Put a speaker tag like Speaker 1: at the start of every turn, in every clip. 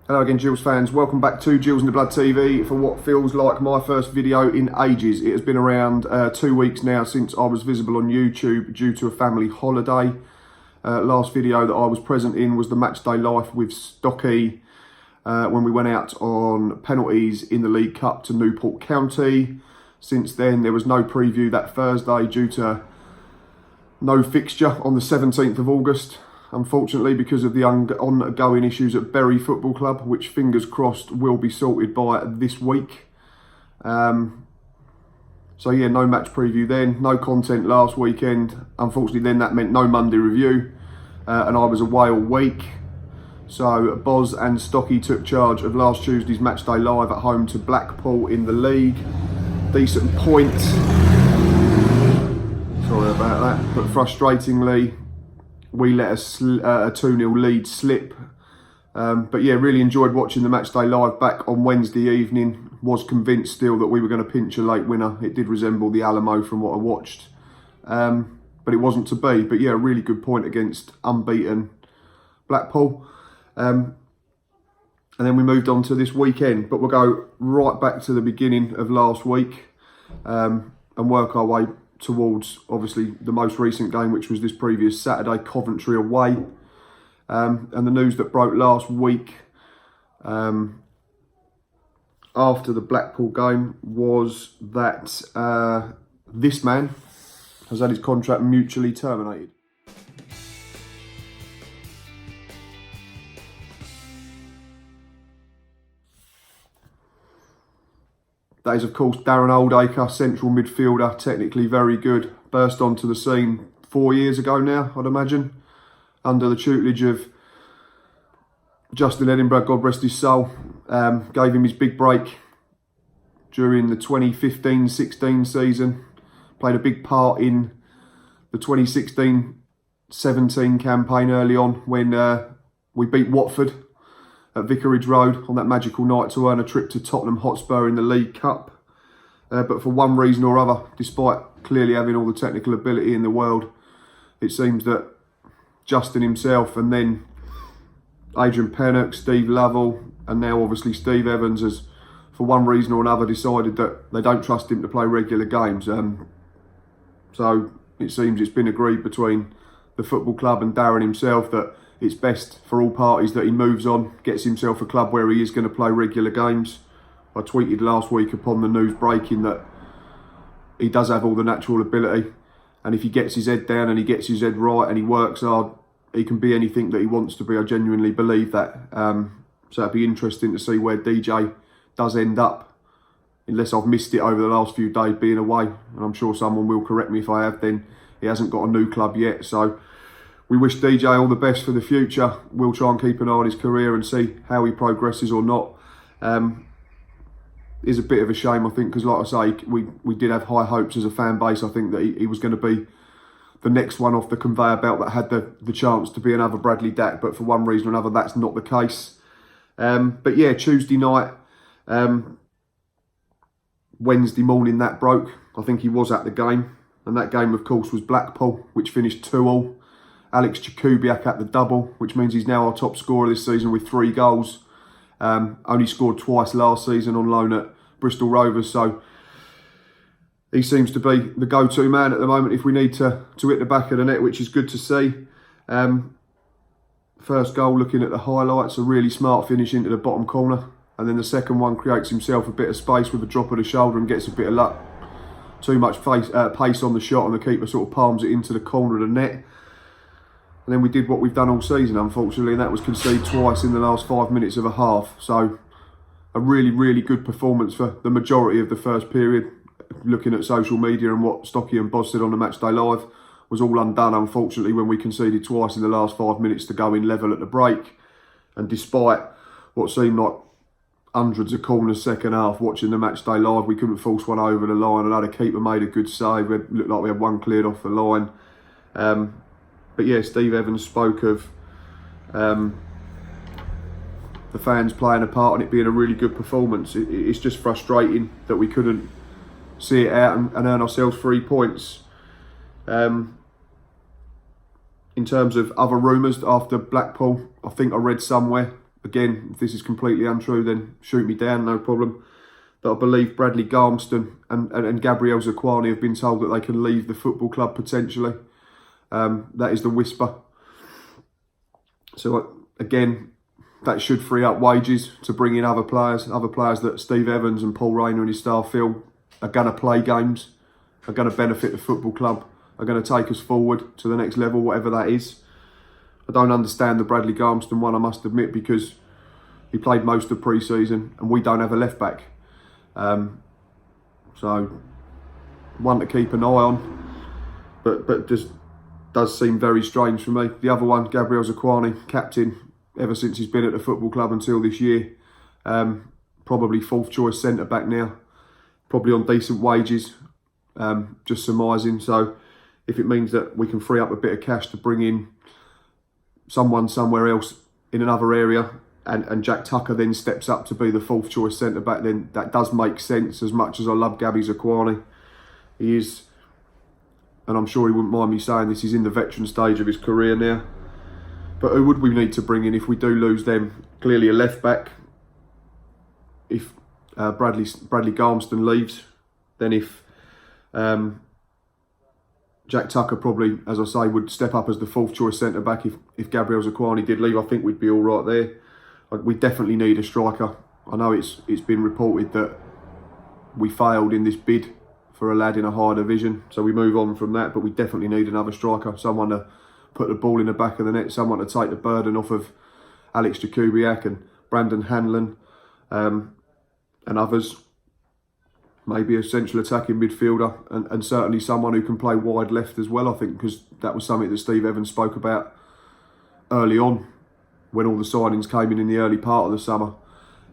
Speaker 1: Hello again, Gills fans. Welcome back to Gills in the Blood TV for what feels like my first video in ages. It has been around 2 weeks now since I was visible on YouTube due to a family holiday. Last video that I was present in was the matchday life with Stocky when we went out on penalties in the League Cup to Newport County. Since then, there was no preview that Thursday due to no fixture on the 17th of August. Unfortunately, because of the ongoing issues at Bury Football Club, which fingers crossed will be sorted by this week. So yeah, no match preview then, no content last weekend. Unfortunately then that meant no Monday review, and I was away all week. So Boz and Stocky took charge of last Tuesday's matchday live at home to Blackpool in the league. Decent point. Sorry about that, but frustratingly, we let a 2-0 lead slip. But yeah, really enjoyed watching the matchday live back on Wednesday evening. Was convinced still that we were going to pinch a late winner. It did resemble the Alamo from what I watched. But it wasn't to be. But yeah, a really good point against unbeaten Blackpool. And then we moved on to this weekend. But we'll go right back to the beginning of last week and work our way towards obviously the most recent game, which was this previous Saturday, Coventry away. And the news that broke last week after the Blackpool game was that this man has had his contract mutually terminated. That is, of course, Darren Oldacre, central midfielder, technically very good. Burst onto the scene 4 years ago now, I'd imagine, under the tutelage of Justin Edinburgh, God rest his soul. Gave him his big break during the 2015-16 season. Played a big part in the 2016-17 campaign early on when we beat Watford at Vicarage Road on that magical night to earn a trip to Tottenham Hotspur in the League Cup. But for one reason or other, despite clearly having all the technical ability in the world, it seems that Justin himself and then Adrian Pennock, Steve Lovell, and now obviously Steve Evans has, for one reason or another, decided that they don't trust him to play regular games. So it seems it's been agreed between the football club and Darren himself that it's best for all parties that he moves on, gets himself a club where he is going to play regular games. I tweeted last week upon the news breaking that he does have all the natural ability, and if he gets his head down and he gets his head right and he works hard, he can be anything that he wants to be. I genuinely believe that. So it'd be interesting to see where DJ does end up, unless I've missed it over the last few days being away, and I'm sure someone will correct me if I have. Then he hasn't got a new club yet, so we wish DJ all the best for the future. We'll try and keep an eye on his career and see how he progresses or not. Is a bit of a shame, I think, because like I say, we did have high hopes as a fan base. I think that he was going to be the next one off the conveyor belt that had the chance to be another Bradley Dack, but for one reason or another, that's not the case. But yeah, Tuesday night, Wednesday morning that broke. I think he was at the game, and that game, of course, was Blackpool, which finished 2-2. Alex Jakubiak at the double, which means he's now our top scorer this season with 3 goals. Only scored twice last season on loan at Bristol Rovers, so he seems to be the go-to man at the moment if we need to hit the back of the net, which is good to see. First goal, looking at the highlights, a really smart finish into the bottom corner, and then the second one creates himself a bit of space with a drop of the shoulder and gets a bit of luck. Too much pace on the shot, and the keeper sort of palms it into the corner of the net. And then we did what we've done all season, unfortunately, and that was concede twice in the last 5 minutes of a half. So a really, really good performance for the majority of the first period. Looking at social media and what Stocky and Boz said on the matchday live was all undone, unfortunately, when we conceded twice in the last 5 minutes to go in level at the break. And despite what seemed like hundreds of corners second half, watching the matchday live, we couldn't force one over the line. Another keeper made a good save. It looked like we had one cleared off the line. But yeah, Steve Evans spoke of the fans playing a part and it being a really good performance. It's just frustrating that we couldn't see it out and earn ourselves 3 points. In terms of other rumours after Blackpool, I think I read somewhere again, if this is completely untrue, then shoot me down, no problem. But I believe Bradley Garmston and Gabriel Zakuani have been told that they can leave the football club potentially. That is the whisper. So again, that should free up wages to bring in other players that Steve Evans and Paul Rayner and his staff feel are going to play games, are going to benefit the football club, are going to take us forward to the next level, whatever that is. I don't understand the Bradley Garmston one, I must admit, because he played most of pre-season and we don't have a left back. So one to keep an eye on, but just does seem very strange for me. The other one, Gabriel Zakuani, captain ever since he's been at the football club until this year. Probably fourth choice centre back now, probably on decent wages, just surmising. So if it means that we can free up a bit of cash to bring in someone somewhere else in another area, and Jack Tucker then steps up to be the fourth choice centre back, then that does make sense. As much as I love Gabby Zakuani, he is, and I'm sure he wouldn't mind me saying this, he's in the veteran stage of his career now. But who would we need to bring in if we do lose them? Clearly a left back. If Bradley Garmston leaves, then if Jack Tucker probably, as I say, would step up as the fourth choice centre back. If Gabriel Zakuani did leave, I think we'd be all right there. We definitely need a striker. I know it's been reported that we failed in this bid for a lad in a higher division, so we move on from that, but we definitely need another striker, someone to put the ball in the back of the net, someone to take the burden off of Alex Jakubiak and Brandon Hanlon and others. Maybe a central attacking midfielder, and certainly someone who can play wide left as well, I think, because that was something that Steve Evans spoke about early on when all the signings came in the early part of the summer.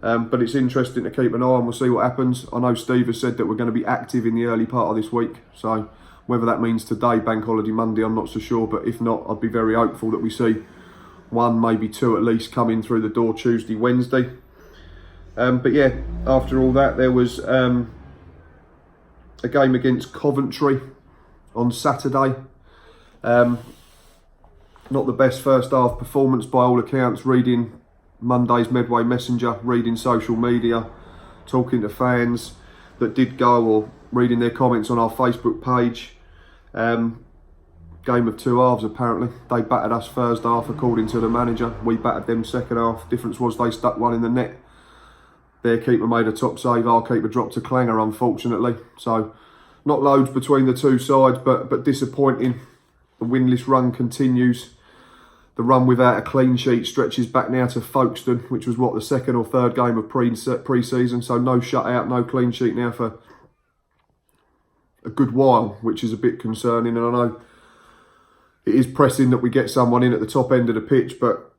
Speaker 1: But it's interesting to keep an eye on. We'll see what happens. I know Steve has said that we're going to be active in the early part of this week, so whether that means today, Bank Holiday Monday, I'm not so sure, but if not, I'd be very hopeful that we see one, maybe two at least, come in through the door Tuesday, Wednesday. But yeah, after all that, there was a game against Coventry on Saturday. Not the best first half performance by all accounts, reading Monday's Medway Messenger, reading social media, talking to fans that did go, or reading their comments on our Facebook page. Game of two halves apparently. They battered us first half according to the manager. We battered them second half. Difference was they stuck one in the net. Their keeper made a top save, our keeper dropped a clanger unfortunately. So not loads between the two sides, but disappointing. The winless run continues. The run without a clean sheet stretches back now to Folkestone, which was what, the second or third game of pre-season. So no shutout, no clean sheet now for a good while, which is a bit concerning. And I know it is pressing that we get someone in at the top end of the pitch, but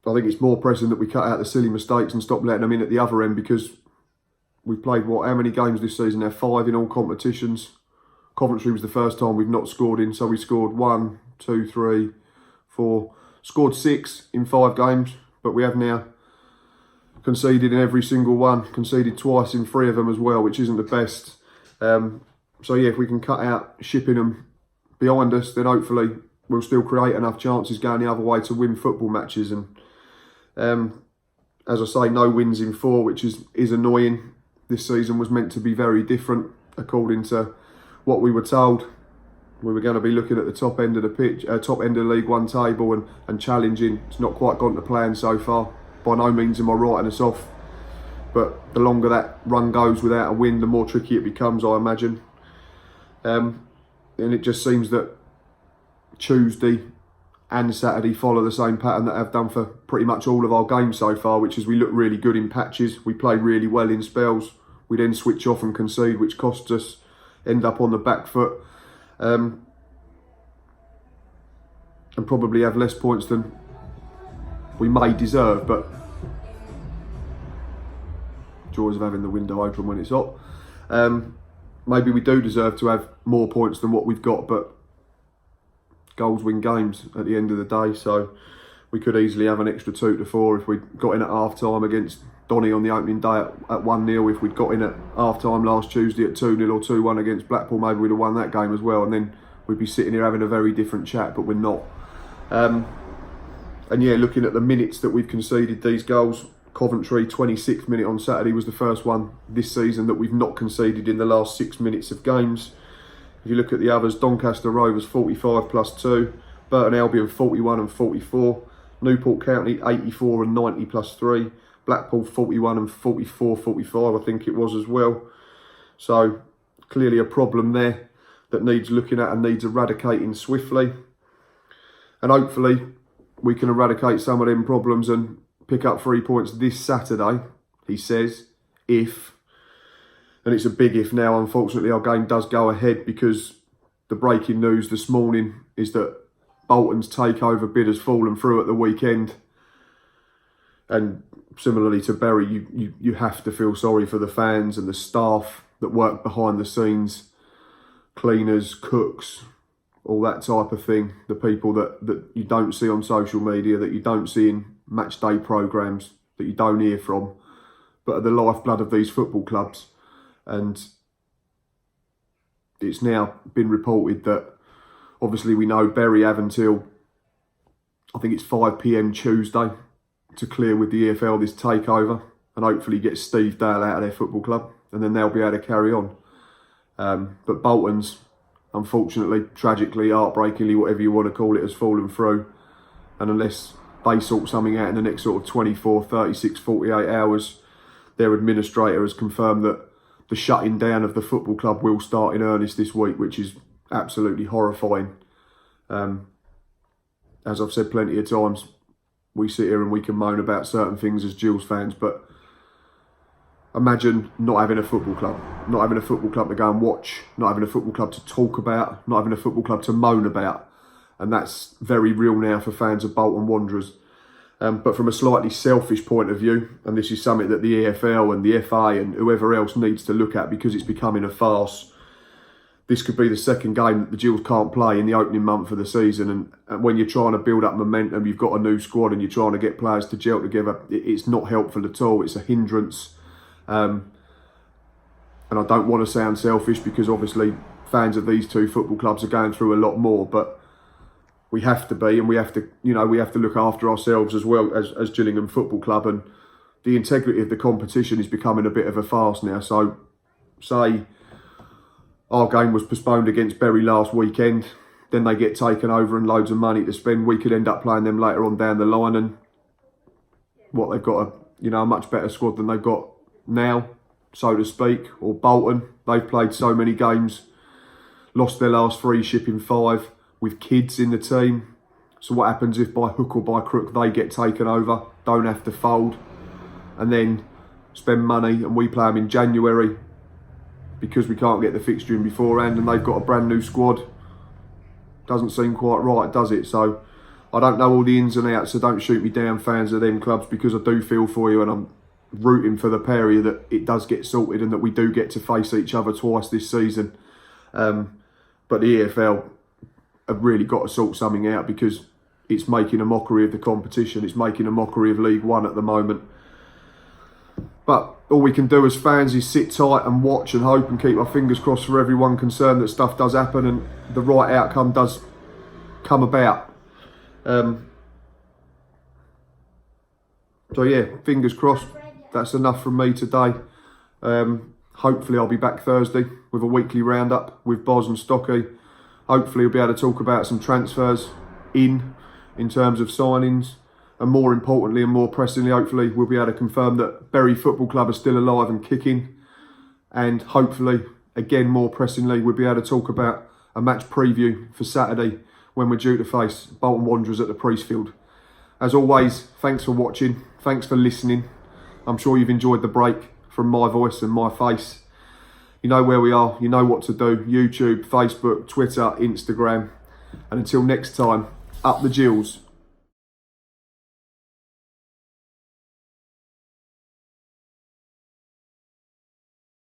Speaker 1: I think it's more pressing that we cut out the silly mistakes and stop letting them in at the other end, because we've played, how many games this season now? 5 in all competitions. Coventry was the first time we've not scored in, so we scored 1, 2, 3, 4, scored 6 in 5 games, but we have now conceded in every single one, conceded twice in 3 of them as well, which isn't the best. So yeah, if we can cut out shipping them behind us, then hopefully we'll still create enough chances going the other way to win football matches. And as I say, no wins in 4, which is annoying. This season was meant to be very different, according to what we were told. We were going to be looking at the top end of the pitch, top end of the League One table and challenging. It's not quite gone to plan so far. By no means am I writing us off, but the longer that run goes without a win, the more tricky it becomes, I imagine. And it just seems that Tuesday and Saturday follow the same pattern that I've done for pretty much all of our games so far, which is we look really good in patches, we play really well in spells, we then switch off and concede, which costs us, end up on the back foot, and probably have less points than we may deserve. But joys of having the window open when it's hot. Maybe we do deserve to have more points than what we've got, but goals win games at the end of the day, so we could easily have an extra 2 to 4 if we got in at half time against Donny on the opening day at 1-0. If we'd got in at half time last Tuesday at 2-0 or 2-1 against Blackpool, maybe we'd have won that game as well, and then we'd be sitting here having a very different chat, but we're not. And yeah, looking at the minutes that we've conceded these goals, Coventry 26th minute on Saturday was the first one this season that we've not conceded in the last 6 minutes of games. If you look at the others, Doncaster Rovers 45 plus 2, Burton Albion 41 and 44, Newport County 84 and 90 plus 3, Blackpool 41 and 44-45 I think it was as well. So clearly a problem there that needs looking at and needs eradicating swiftly. And hopefully we can eradicate some of them problems and pick up 3 points this Saturday, he says, if, and it's a big if now, unfortunately our game does go ahead, because the breaking news this morning is that Bolton's takeover bid has fallen through at the weekend. And similarly to Bury, you have to feel sorry for the fans and the staff that work behind the scenes, cleaners, cooks, all that type of thing. The people that you don't see on social media, that you don't see in match day programmes, that you don't hear from, but are the lifeblood of these football clubs. And it's now been reported that obviously we know Bury have until, I think it's 5 PM Tuesday, to clear with the EFL this takeover and hopefully get Steve Dale out of their football club, and then they'll be able to carry on. But Bolton's, unfortunately, tragically, heartbreakingly, whatever you want to call it, has fallen through. And unless they sort something out in the next sort of 24, 36, 48 hours, their administrator has confirmed that the shutting down of the football club will start in earnest this week, which is absolutely horrifying. As I've said plenty of times, we sit here and we can moan about certain things as Gills fans, but imagine not having a football club, not having a football club to go and watch, not having a football club to talk about, not having a football club to moan about. And that's very real now for fans of Bolton Wanderers. But from a slightly selfish point of view, and this is something that the EFL and the FA and whoever else needs to look at, because it's becoming a farce. This could be the second game that the Gills can't play in the opening month of the season. And when you're trying to build up momentum, you've got a new squad and you're trying to get players to gel together, it's not helpful at all. It's a hindrance. And I don't want to sound selfish, because obviously fans of these two football clubs are going through a lot more, but we have to be, and we have to, we have to look after ourselves as well as Gillingham Football Club. And the integrity of the competition is becoming a bit of a farce now. So, say our game was postponed against Bury last weekend, then they get taken over and loads of money to spend. We could end up playing them later on down the line, and what they've got a much better squad than they've got now, so to speak. Or Bolton, they've played so many games, lost their last 3, shipping 5, with kids in the team. So what happens if by hook or by crook they get taken over, don't have to fold, and then spend money, and we play them in January because we can't get the fixturing beforehand, and they've got a brand new squad? Doesn't seem quite right, does it? So I don't know all the ins and outs, so don't shoot me down, fans of them clubs, because I do feel for you, and I'm rooting for the pair of you that it does get sorted and that we do get to face each other twice this season. But the EFL have really got to sort something out, because it's making a mockery of the competition. It's making a mockery of League One at the moment. But all we can do as fans is sit tight and watch and hope and keep our fingers crossed for everyone concerned that stuff does happen and the right outcome does come about. So yeah, fingers crossed. That's enough from me today. Hopefully I'll be back Thursday with a weekly roundup with Boz and Stocky. Hopefully we'll be able to talk about some transfers in terms of signings. And more importantly and more pressingly, hopefully we'll be able to confirm that Bury Football Club are still alive and kicking. And hopefully, again more pressingly, we'll be able to talk about a match preview for Saturday when we're due to face Bolton Wanderers at the Priestfield. As always, thanks for watching. Thanks for listening. I'm sure you've enjoyed the break from my voice and my face. You know where we are. You know what to do. YouTube, Facebook, Twitter, Instagram. And until next time, up the Gills.